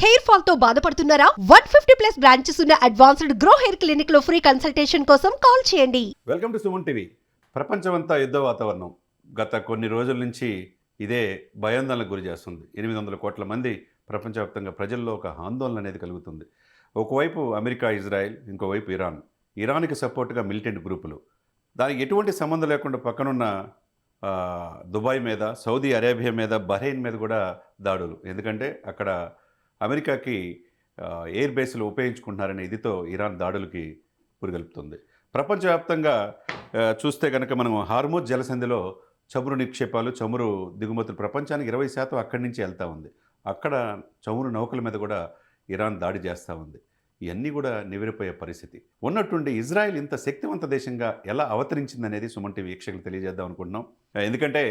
Hair fall తో బాధపడుతున్నారా? 150+ branches ఉన్న అడ్వాన్స్డ్ గ్రో హెయిర్ క్లినిక్ లో ఫ్రీ కన్సల్టేషన్ కోసం కాల్ చేయండి. Welcome to Suman TV. ప్రపంచమంతా యుద్ధ వాతావరణం. గత కొన్ని రోజుల నుంచి ఇదే భయాందోళనకు గురి చేస్తుంది. 800 కోట్ల మంది ప్రపంచవ్యాప్తంగా ప్రజల్లో ఒక ఆందోళన అనేది కలుగుతుంది. ఒకవైపు అమెరికా, ఇజ్రాయెల్, ఇంకోవైపు ఇరాన్. ఇరాన్కి సపోర్ట్గా మిలిటెంట్ గ్రూపులు. దానికి ఎటువంటి సంబంధం లేకుండా పక్కనున్న దుబాయ్ మీద, సౌదీ అరేబియా మీద, బహ్రెయిన్ మీద కూడా దాడులు. ఎందుకంటే అక్కడ అమెరికాకి ఎయిర్ బేస్లు ఉపయోగించుకుంటున్నారనే ఇదితో ఇరాన్ దాడులకి పురిగొల్పుతుంది. ప్రపంచవ్యాప్తంగా చూస్తే కనుక మనం హార్మోజ్ జలసంధిలో చమురు నిక్షేపాలు, చమురు దిగుమతులు ప్రపంచానికి 20% అక్కడి నుంచి వెళ్తూ ఉంది. అక్కడ చమురు నౌకల మీద కూడా ఇరాన్ దాడి చేస్తూ ఉంది. ఇవన్నీ కూడా నివిరిపోయే పరిస్థితి. ఉన్నట్టుండి ఇజ్రాయెల్ ఇంత శక్తివంత దేశంగా ఎలా అవతరించిందనేది సుమన్ టీవీ వీక్షకులు తెలియజేద్దాం అనుకుంటున్నాం. ఎందుకంటే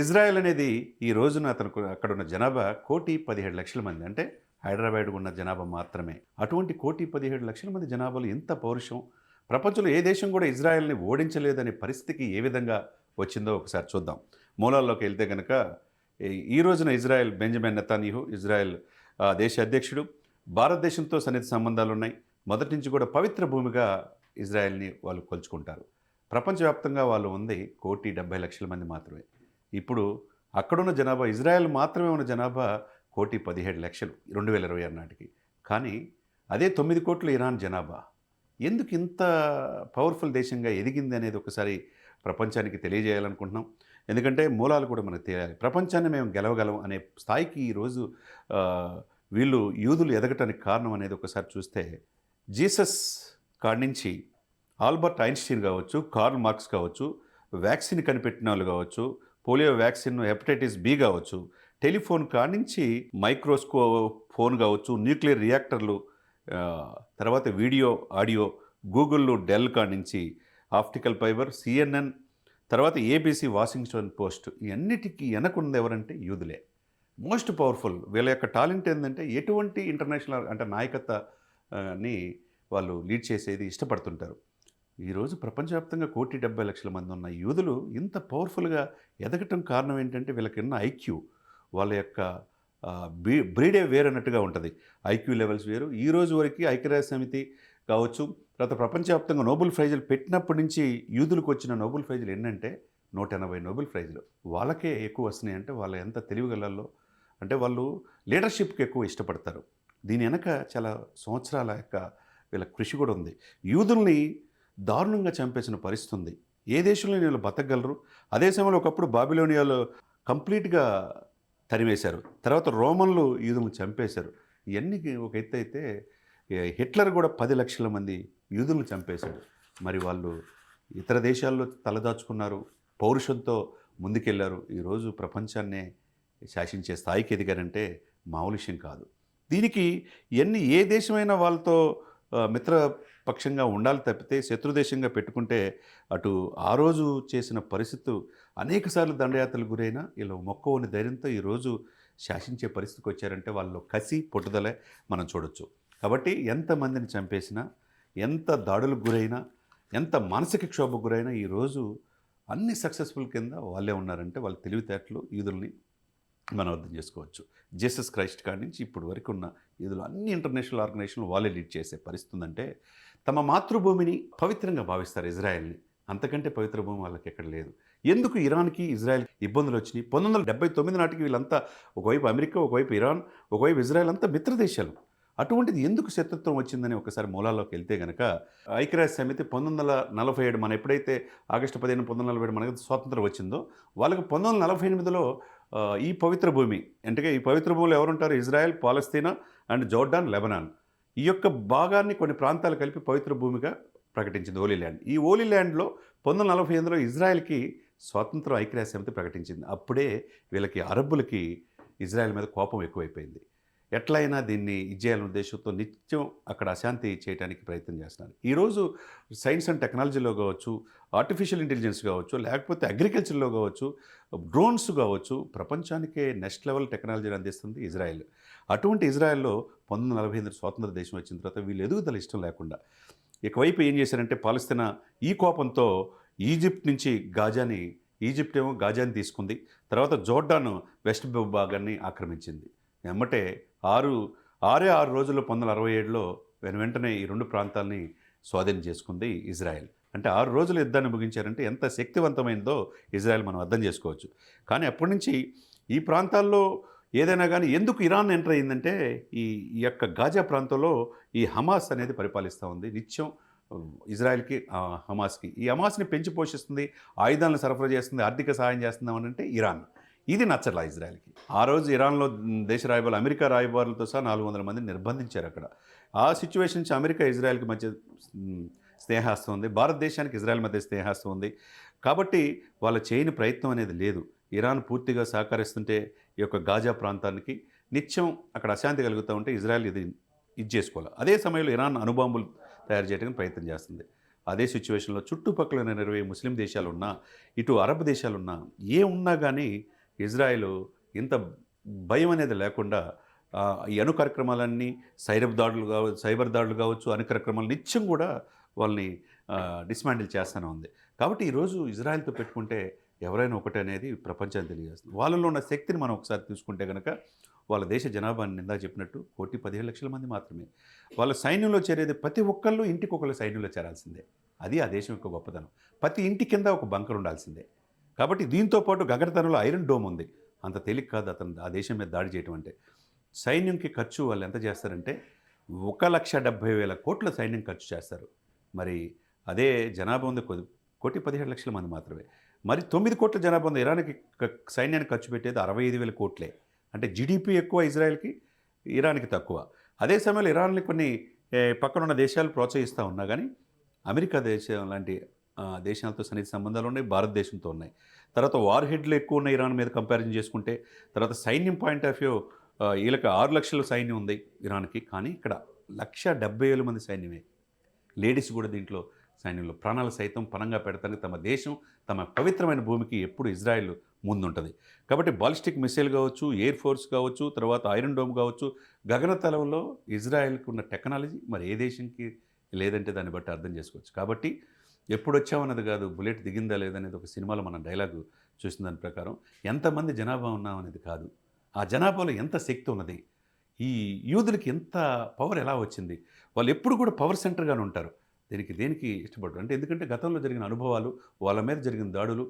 ఇజ్రాయెల్ అనేది ఈ రోజున అక్కడ ఉన్న జనాభా 1,17,00,000 మంది. అంటే హైదరాబాద్ ఉన్న జనాభా మాత్రమే. అటువంటి 1,17,00,000 మంది జనాభాలో ఎంత పౌరుషం! ప్రపంచంలో ఏ దేశం కూడా ఇజ్రాయెల్ని ఓడించలేదనే పరిస్థితికి ఏ విధంగా వచ్చిందో ఒకసారి చూద్దాం. మూలాల్లోకి వెళ్తే కనుక ఈ రోజున ఇజ్రాయెల్ బెంజమిన్ నెతన్యాహు, ఇజ్రాయెల్ దేశ అధ్యక్షుడు, భారతదేశంతో సన్నిహిత సంబంధాలు ఉన్నాయి. మొదటి నుంచి కూడా పవిత్ర భూమిగా ఇజ్రాయెల్ని వాళ్ళు కొలుచుకుంటారు. ప్రపంచవ్యాప్తంగా వాళ్ళు ఉంది 1,70,00,000 మంది మాత్రమే. ఇప్పుడు అక్కడున్న జనాభా, ఇజ్రాయెల్ మాత్రమే ఉన్న జనాభా 1,17,00,000 2026 నాటికి. కానీ అదే 9 కోట్ల ఇరాన్ జనాభా. ఎందుకు ఇంత పవర్ఫుల్ దేశంగా ఎదిగింది అనేది ఒకసారి ప్రపంచానికి తెలియజేయాలనుకుంటున్నాం. ఎందుకంటే మూలాలు కూడా మనకు తెలియాలి. ప్రపంచాన్ని మేము గెలవగలం అనే స్థాయికి ఈరోజు వీళ్ళు యూదులు ఎదగటానికి కారణం అనేది ఒకసారి చూస్తే, జీసస్ కాడి నుంచి ఆల్బర్ట్ ఐన్స్టీన్ కావచ్చు, కార్ల్ మార్క్స్ కావచ్చు, వ్యాక్సిన్ కనిపెట్టిన వాళ్ళు కావచ్చు, పోలియో వ్యాక్సిన్, హెపటైటిస్ బి కావచ్చు, టెలిఫోన్ కానించి ఫోన్ కావచ్చు, న్యూక్లియర్ రియాక్టర్లు, తర్వాత వీడియో, ఆడియో, గూగుల్లో డెల్ కానించి ఆప్టికల్ ఫైబర్, CNN, తర్వాత ABC, వాషింగ్టన్ పోస్ట్, ఇవన్నిటికీ వెనకున్నది ఎవరంటే యూదులే. Most powerful. వీళ్ళ యొక్క టాలెంట్ ఏంటంటే ఎటువంటి ఇంటర్నేషనల్ అంటే నాయకత్వాన్ని వాళ్ళు లీడ్ చేసేది ఇష్టపడుతుంటారు. ఈరోజు ప్రపంచవ్యాప్తంగా 1,70,00,000 మంది ఉన్న యూదులు ఇంత పవర్ఫుల్గా ఎదగటం కారణం ఏంటంటే వీళ్ళకి ఉన్న ఐక్యూ, వాళ్ళ యొక్క బ్రీడే వేరన్నట్టుగా ఉంటుంది. ఐక్యూ లెవెల్స్ వేరు. ఈ రోజు వరకు ఐక్యరాజ్య సమితి కావచ్చు, తర్వాత ప్రపంచవ్యాప్తంగా నోబెల్ ప్రైజులు పెట్టినప్పటి నుంచి యూదులకు వచ్చిన నోబెల్ ప్రైజులు ఎన్నంటే 180 నోబెల్ ప్రైజులు. వాళ్ళకే ఎక్కువ వస్తున్నాయి. అంటే వాళ్ళ ఎంత తెలివిగలల్లో, అంటే వాళ్ళు లీడర్షిప్కి ఎక్కువ ఇష్టపడతారు. దీని వెనక చాలా సంవత్సరాల యొక్క వీళ్ళ కృషి కూడా ఉంది. యూదుల్ని దారుణంగా చంపేసిన పరిస్థితి ఉంది. ఏ దేశంలో వీళ్ళు బతకగలరు? అదే సమయంలో ఒకప్పుడు బాబిలోనియాలో కంప్లీట్గా తరివేశారు. తర్వాత రోమన్లు యూదులను చంపేశారు. ఇవన్నీ ఒక ఎత్తు అయితే, హిట్లర్ కూడా 10 లక్షల మంది యూదులను చంపేశాడు. మరి వాళ్ళు ఇతర దేశాల్లో తలదాచుకున్నారు, పౌరుషంతో ముందుకెళ్లారు. ఈరోజు ప్రపంచాన్నే శాసించే స్థాయికి ఎదిగారంటే మామూలు విషయం కాదు. దీనికి ఏ దేశమైనా వాళ్ళతో మిత్రపక్షంగా ఉండాలి తప్పితే శత్రుదేశంగా పెట్టుకుంటే అటు ఆ రోజు చేసిన పరిస్థితులు అనేకసార్లు దండయాత్రలు గురైనా ఇలా మొక్కవని ధైర్యంతో ఈరోజు శాసించే పరిస్థితికి వచ్చారంటే వాళ్ళు కసి, పట్టుదలే మనం చూడొచ్చు. కాబట్టి ఎంతమందిని చంపేసినా, ఎంత దాడులకు గురైనా, ఎంత మానసిక క్షోభకు గురైనా ఈరోజు అన్ని సక్సెస్ఫుల్ కింద వాళ్ళే ఉన్నారంటే వాళ్ళ తెలివితేటలు యూదుల్ని మనం అర్థం చేసుకోవచ్చు. జీసస్ క్రైస్ట్ కాడి నుంచి ఇప్పటి వరకు ఉన్న యూదులు అన్ని ఇంటర్నేషనల్ ఆర్గనైజేషన్లు వాళ్ళే లీడ్ చేసే పరిస్థితి ఉందంటే తమ మాతృభూమిని పవిత్రంగా భావిస్తారు ఇజ్రాయెల్ని. అంతకంటే పవిత్ర భూమి వాళ్ళకి ఎక్కడ లేదు. ఎందుకు ఇరాన్కి, ఇజ్రాయెల్కి ఇబ్బందులు వచ్చినాయి? 1979 నాటికి వీళ్ళంతా ఒకవైపు అమెరికా, ఒకవైపు ఇరాన్, ఒకవైపు ఇజ్రాయెల్ అంతా మిత్రదేశాలు. అటువంటిది ఎందుకు శత్రుత్వం వచ్చిందని ఒకసారి మూలాల్లోకి వెళ్తే కనుక, ఐక్యరాజ్య సమితి 1947 మనం ఎప్పుడైతే ఆగస్టు 15, 1947 మనకి స్వాతంత్రం వచ్చిందో, వాళ్ళకి 1948లో ఈ పవిత్ర భూమి అంటే ఈ పవిత్ర భూమిలో ఎవరుంటారు? Israel, Palestine and Jordan, Lebanon, ఈ యొక్క భాగాన్ని కొన్ని ప్రాంతాలు కలిపి పవిత్ర భూమిగా ప్రకటించింది హోలీ ల్యాండ్. ఈ హోలీ ల్యాండ్లో 1948లో ఇజ్రాయెల్కి స్వాతంత్రం ఐక్యరాజ్య సమితి ప్రకటించింది. అప్పుడే వీళ్ళకి అరబ్బులకి ఇజ్రాయెల్ మీద కోపం ఎక్కువైపోయింది. ఎట్లయినా దీన్ని ఇచ్చేయాలనే ఉద్దేశంతో నిత్యం అక్కడ అశాంతి చేయడానికి ప్రయత్నం చేస్తున్నారు. ఈరోజు సైన్స్ అండ్ టెక్నాలజీలో కావచ్చు, ఆర్టిఫిషియల్ ఇంటెలిజెన్స్ కావచ్చు, లేకపోతే అగ్రికల్చర్లో కావచ్చు, డ్రోన్స్ కావచ్చు, ప్రపంచానికే నెక్స్ట్ లెవెల్ టెక్నాలజీని అందిస్తుంది ఇజ్రాయెల్. అటువంటి ఇజ్రాయెల్లో 1948 స్వాతంత్ర దేశం వచ్చిన తర్వాత వీళ్ళు ఎదుగుదల ఇష్టం లేకుండా ఇకవైపు ఏం చేశారంటే, పాలస్తీనా ఈ కోపంతో ఈజిప్ట్ నుంచి ఈజిప్ట్ ఏమో గాజాని తీసుకుంది. తర్వాత జోర్డాన్ వెస్ట్ భాగాన్ని ఆక్రమించింది. ఎమ్మటే 6 రోజుల్లో 1967లో వెంటనే ఈ 2 ప్రాంతాలని స్వాధీనం చేసుకుంది ఇజ్రాయెల్. అంటే 6 రోజులు యుద్ధాన్ని ముగించారంటే ఎంత శక్తివంతమైనదో ఇజ్రాయెల్ మనం అర్థం చేసుకోవచ్చు. కానీ అప్పటి నుంచి ఈ ప్రాంతాల్లో ఏదైనా కానీ ఎందుకు ఇరాన్ ఎంటర్ అయిందంటే ఈ ఈ యొక్క గాజా ప్రాంతంలో ఈ హమాస్ అనేది పరిపాలిస్తూ ఉంది. నిత్యం ఇజ్రాయెల్కి హమాస్కి ఈ హమాస్ని పెంచి పోషిస్తుంది, ఆయుధాలను సరఫరా చేస్తుంది, ఆర్థిక సహాయం చేస్తుందామని అంటే ఇరాన్. ఇది నచ్చట్లా ఇజ్రాయెల్కి. ఆ రోజు ఇరాన్లో దేశ రాయబారులు, అమెరికా రాయబారులతో సహా 400 మందిని నిర్బంధించారు అక్కడ. ఆ సిచ్యువేషన్ నుంచి అమెరికా ఇజ్రాయెల్కి మధ్య స్నేహాస్తం ఉంది, భారతదేశానికి ఇజ్రాయెల్ మధ్య స్నేహాస్తం ఉంది. కాబట్టి వాళ్ళ చేయని ప్రయత్నం అనేది లేదు. ఇరాన్ పూర్తిగా సహకరిస్తుంటే ఈ యొక్క గాజా ప్రాంతానికి నిత్యం అక్కడ అశాంతి కలుగుతూ ఉంటే ఇజ్రాయెల్ ఇది చేసుకోవాలి. అదే సమయంలో ఇరాన్ అణుబాంబులు తయారు చేయడానికి ప్రయత్నం చేస్తుంది. అదే సిచ్యువేషన్లో చుట్టుపక్కల 20 ముస్లిం దేశాలు ఉన్నా, ఇటు అరబ్ దేశాలు ఉన్నా, ఏ ఉన్నా కానీ ఇజ్రాయెల్ ఇంత భయం అనేది లేకుండా ఈ అణు కార్యక్రమాలన్నీ సైబర్ దాడులు కావచ్చు, అణు కార్యక్రమాలు నిత్యం కూడా వాళ్ళని డిస్మాండిల్ చేస్తూనే ఉంది. కాబట్టి ఈరోజు ఇజ్రాయెల్తో పెట్టుకుంటే ఎవరైనా ఒకటే అనేది ప్రపంచానికి తెలియజేస్తుంది. వాళ్ళలో ఉన్న శక్తిని మనం ఒకసారి తీసుకుంటే కనుక వాళ్ళ దేశ జనాభాని ఇందాక చెప్పినట్టు 1,17,00,000 మంది మాత్రమే. వాళ్ళ సైన్యంలో చేరేది ప్రతి ఒక్కళ్ళు ఇంటికి ఒకళ్ళు సైన్యంలో చేరాల్సిందే. అది ఆ దేశం యొక్క గొప్పతనం. ప్రతి ఇంటి కింద ఒక బంకర్ ఉండాల్సిందే. కాబట్టి దీంతో పాటు గగనతలంలో ఐరన్ డోమ్ ఉంది. అంత తేలిక కాదు అతను ఆ దేశం మీద దాడి చేయటం అంటే. సైన్యంకి ఖర్చు వాళ్ళు ఎంత చేస్తారంటే 1,70,000 కోట్ల సైన్యం ఖర్చు చేస్తారు. మరి అదే జనాభా ఉంది 1,17,00,000 మంది మాత్రమే. మరి 9 కోట్ల జనాభా ఉంది. ఇరాన్కి సైన్యానికి ఖర్చు పెట్టేది 65,000 కోట్లే. అంటే జీడిపి ఎక్కువ ఇజ్రాయెల్కి, ఇరాన్కి తక్కువ. అదే సమయంలో ఇరాన్ని కొన్ని పక్కనున్న దేశాలు ప్రోత్సహిస్తూ ఉన్నా కానీ అమెరికా దేశం లాంటి దేశాలతో సన్నిహిత సంబంధాలు ఉన్నాయి, భారతదేశంతో ఉన్నాయి. తర్వాత వార్ హెడ్లు ఎక్కువ ఉన్నాయి ఇరాన్ మీద కంపారిజన్ చేసుకుంటే. తర్వాత సైన్యం పాయింట్ ఆఫ్ వ్యూ వీళ్ళకి 6 లక్షల సైన్యం ఉంది ఇరాన్కి. కానీ ఇక్కడ 1,70,000 మంది సైన్యమే. లేడీస్ కూడా దీంట్లో సైన్యంలో ప్రాణాలు సైతం పణంగా పెడతానికి తమ దేశం, తమ పవిత్రమైన భూమికి ఎప్పుడు ఇజ్రాయెల్ ముందుంటుంది. కాబట్టి బాలిస్టిక్ మిసైల్ కావచ్చు, ఎయిర్ ఫోర్స్ కావచ్చు, తర్వాత ఐరన్ డోమ్ కావచ్చు, గగనతలంలో ఇజ్రాయెల్కి ఉన్న టెక్నాలజీ మరి ఏ దేశంకి లేదంటే దాన్ని బట్టి అర్థం చేసుకోవచ్చు. కాబట్టి ఎప్పుడు వచ్చామన్నది కాదు, బుల్లెట్ దిగిందా లేదనేది ఒక సినిమాలో మనం డైలాగు చూసిన దాని ప్రకారం ఎంతమంది జనాభా ఉన్నామనేది కాదు, ఆ జనాభాలో ఎంత శక్తి ఉన్నది, ఈ యూదులకి ఎంత పవర్ ఎలా వచ్చింది, వాళ్ళు ఎప్పుడు కూడా పవర్ సెంటర్గానే ఉంటారు. దేనికి ఇష్టపడరు అంటే ఎందుకంటే గతంలో జరిగిన అనుభవాలు, వాళ్ళ మీద జరిగిన దాడులు,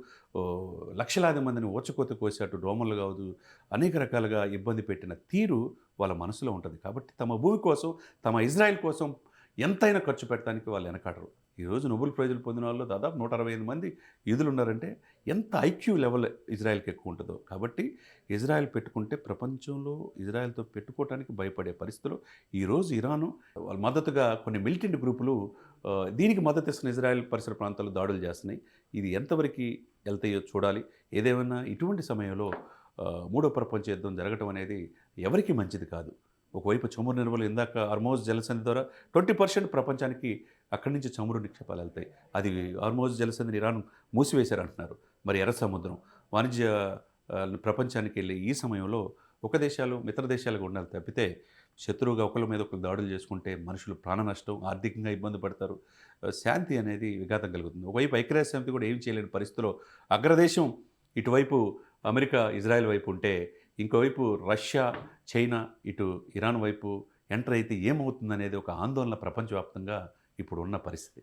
లక్షలాది మందిని ఓచకోత కోసేటట్టు డోమలు కావచ్చు, అనేక రకాలుగా ఇబ్బంది పెట్టిన తీరు వాళ్ళ మనసులో ఉంటుంది. కాబట్టి తమ భూమి కోసం, తమ ఇజ్రాయెల్ కోసం ఎంతైనా ఖర్చు పెట్టడానికి వాళ్ళు వెనకాడరు. ఈరోజు నోబెల్ ప్రైజులు పొందిన వాళ్ళు దాదాపు 165 మంది యూదులు ఉన్నారంటే ఎంత ఐక్యూ లెవెల్ ఇజ్రాయెల్కి ఎక్కువ ఉంటుందో. కాబట్టి ఇజ్రాయెల్ పెట్టుకుంటే ప్రపంచంలో ఇజ్రాయెల్తో పెట్టుకోవడానికి భయపడే పరిస్థితులు ఈరోజు ఇరాను వాళ్ళ మద్దతుగా కొన్ని మిలిటెంట్ గ్రూపులు దీనికి మద్దతు ఇస్తున్న ఇజ్రాయెల్ పరిసర ప్రాంతాల్లో దాడులు చేస్తున్నాయి. ఇది ఎంతవరకు వెళ్తాయో చూడాలి. ఏదేమన్నా ఇటువంటి సమయంలో మూడో ప్రపంచ యుద్ధం జరగటం అనేది ఎవరికీ మంచిది కాదు. ఒకవైపు చమురు నిల్వలు ఇందాక హార్మోజ్ జలసంధి ద్వారా 20% ప్రపంచానికి అక్కడి నుంచి చమురు నిక్షేపాలు వెళ్తాయి. అది హార్మోజ్ జలసంధిని ఇరాన్ మూసివేశారంటున్నారు. మరి ఎర్ర సముద్రం వాణిజ్య ప్రపంచానికి వెళ్ళి ఈ సమయంలో ఒక దేశాలు మిత్ర దేశాలుగా ఉండాలి తప్పితే శత్రువుగా ఒకరి మీద ఒకరు దాడులు చేసుకుంటే మనుషులు ప్రాణ నష్టం, ఆర్థికంగా ఇబ్బంది పడతారు, శాంతి అనేది విఘాతం కలుగుతుంది. ఒకవైపు ఐక్యరాజ్య సమితి కూడా ఏం చేయలేని పరిస్థితిలో అగ్రదేశం ఇటువైపు అమెరికా ఇజ్రాయెల్ వైపు ఉంటే ఇంకోవైపు రష్యా, చైనా ఇటు ఇరాన్ వైపు ఎంటర్ అయితే ఏమవుతుందనేది ఒక ఆందోళన ప్రపంచవ్యాప్తంగా ఇప్పుడు ఉన్న పరిస్థితి.